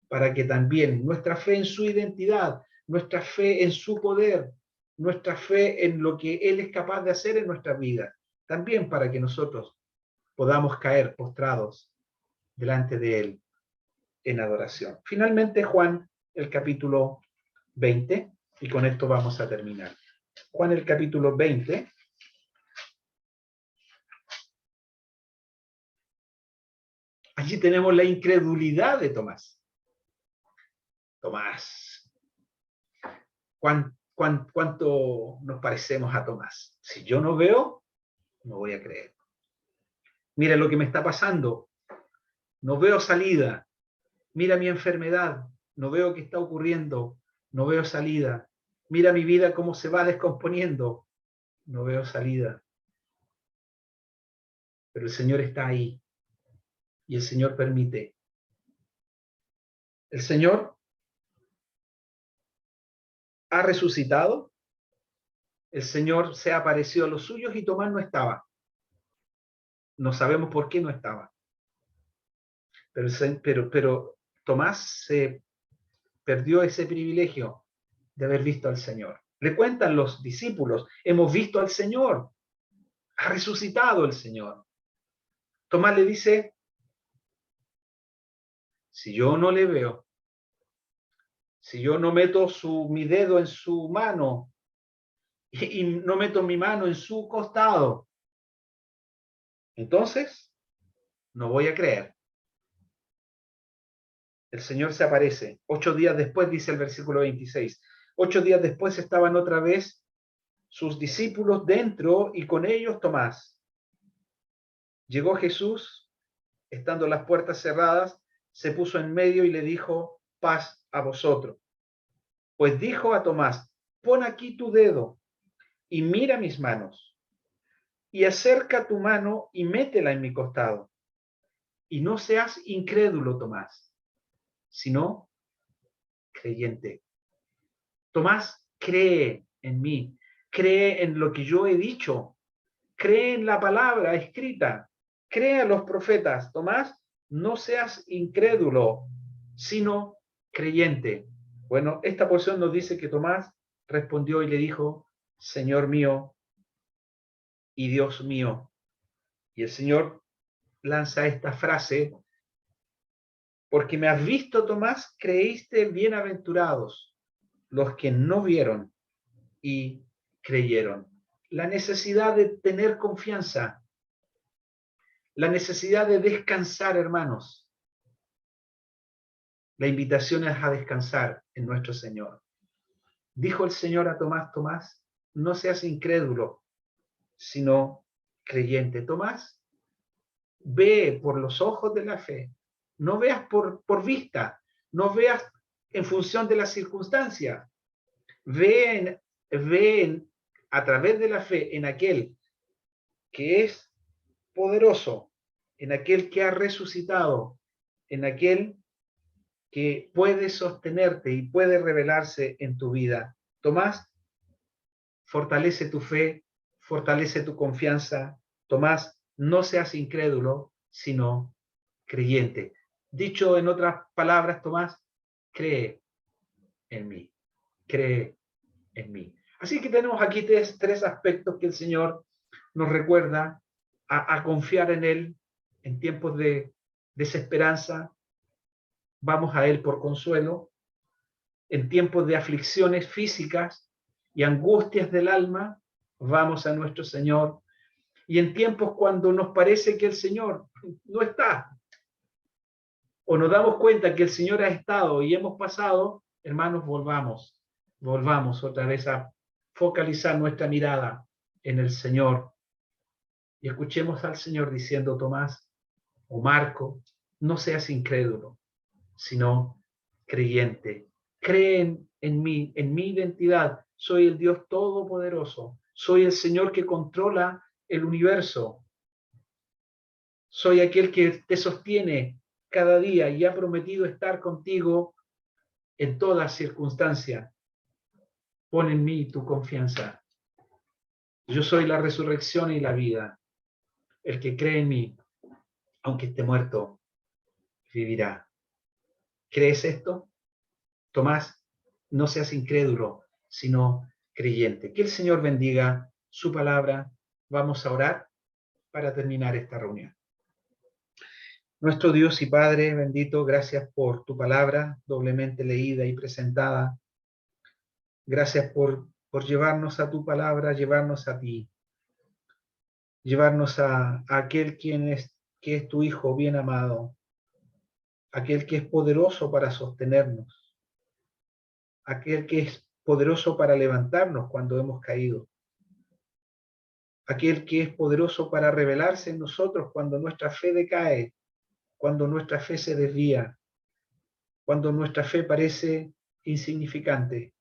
[SPEAKER 2] para que también nuestra fe en su identidad, nuestra fe en su poder, nuestra fe en lo que Él es capaz de hacer en nuestra vida, también para que nosotros podamos caer postrados delante de Él en adoración. Finalmente, Juan, el capítulo 20, y con esto vamos a terminar. Juan, el capítulo 20. Allí tenemos la incredulidad de Tomás. Tomás, ¿cuánto nos parecemos a Tomás? Si yo no veo, no voy a creer. Mira lo que me está pasando. No veo salida. Mira mi enfermedad. No veo qué está ocurriendo. No veo salida. Mira mi vida cómo se va descomponiendo. No veo salida. Pero el Señor está ahí. Y el Señor permite. El Señor ha resucitado. El Señor se ha aparecido a los suyos y Tomás no estaba. No sabemos por qué no estaba. Pero Tomás se perdió ese privilegio de haber visto al Señor. Le cuentan los discípulos, hemos visto al Señor, ha resucitado el Señor. Tomás le dice, si yo no le veo, si yo no meto mi dedo en su mano y no meto mi mano en su costado, entonces no voy a creer. El Señor se aparece. 8 días después, dice el versículo 26. 8 días después estaban otra vez sus discípulos dentro y con ellos Tomás. Llegó Jesús, estando las puertas cerradas, se puso en medio y le dijo, paz a vosotros. Pues dijo a Tomás, pon aquí tu dedo y mira mis manos, y acerca tu mano y métela en mi costado. Y no seas incrédulo, Tomás, sino creyente. Tomás, cree en mí, cree en lo que yo he dicho, cree en la palabra escrita, cree a los profetas. Tomás, no seas incrédulo, sino creyente. Bueno, esta porción nos dice que Tomás respondió y le dijo, Señor mío y Dios mío. Y el Señor lanza esta frase, porque me has visto, Tomás, creíste, bienaventurados los que no vieron y creyeron. La necesidad de tener confianza, la necesidad de descansar, hermanos. La invitación es a descansar en nuestro Señor. Dijo el Señor a Tomás, Tomás, no seas incrédulo, sino creyente. Tomás, ve por los ojos de la fe, no veas por vista, no veas en función de las circunstancias, ve a través de la fe en aquel que es poderoso, en aquel que ha resucitado, en aquel que puede sostenerte y puede revelarse en tu vida. Tomás, fortalece tu fe, fortalece tu confianza. Tomás, no seas incrédulo, sino creyente. Dicho en otras palabras, Tomás, cree en mí, cree en mí. Así que tenemos aquí tres aspectos que el Señor nos recuerda a confiar en Él en tiempos de desesperanza. Vamos a Él por consuelo. En tiempos de aflicciones físicas y angustias del alma, vamos a nuestro Señor. Y en tiempos cuando nos parece que el Señor no está, o nos damos cuenta que el Señor ha estado y hemos pasado, hermanos, volvamos otra vez a focalizar nuestra mirada en el Señor. Y escuchemos al Señor diciendo, Tomás o Marco, no seas incrédulo, sino creyente. Creen en mí, en mi identidad. Soy el Dios Todopoderoso. Soy el Señor que controla el universo. Soy aquel que te sostiene cada día y ha prometido estar contigo en todas circunstancias. Pon en mí tu confianza. Yo soy la resurrección y la vida. El que cree en mí, aunque esté muerto, vivirá. ¿Crees esto? Tomás, no seas incrédulo, sino creyente. Que el Señor bendiga su palabra. Vamos a orar para terminar esta reunión. Nuestro Dios y Padre bendito, gracias por tu palabra doblemente leída y presentada. Gracias por llevarnos a tu palabra, llevarnos a ti, llevarnos a aquel que es tu Hijo bien amado, aquel que es poderoso para sostenernos, aquel que es poderoso para levantarnos cuando hemos caído, aquel que es poderoso para revelarse en nosotros cuando nuestra fe decae, cuando nuestra fe se desvía, cuando nuestra fe parece insignificante.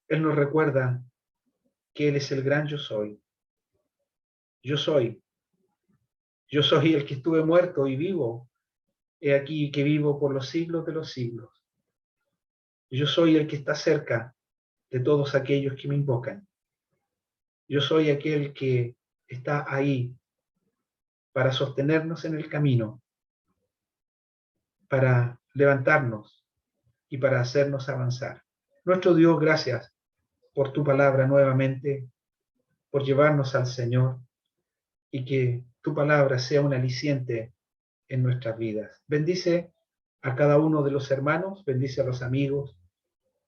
[SPEAKER 2] Él nos recuerda que Él es el gran yo soy. Yo soy el que estuve muerto y vivo. He aquí que vivo por los siglos de los siglos. Yo soy el que está cerca de todos aquellos que me invocan. Yo soy aquel que está ahí para sostenernos en el camino, para levantarnos y para hacernos avanzar. Nuestro Dios, gracias por tu palabra nuevamente, por llevarnos al Señor y que tu palabra sea un aliciente en nuestras vidas. Bendice a cada uno de los hermanos, bendice a los amigos,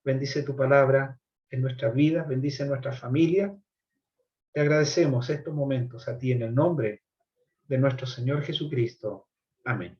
[SPEAKER 2] bendice tu palabra en nuestras vidas, bendice nuestra familia. Te agradecemos estos momentos a ti en el nombre de nuestro Señor Jesucristo. Amén.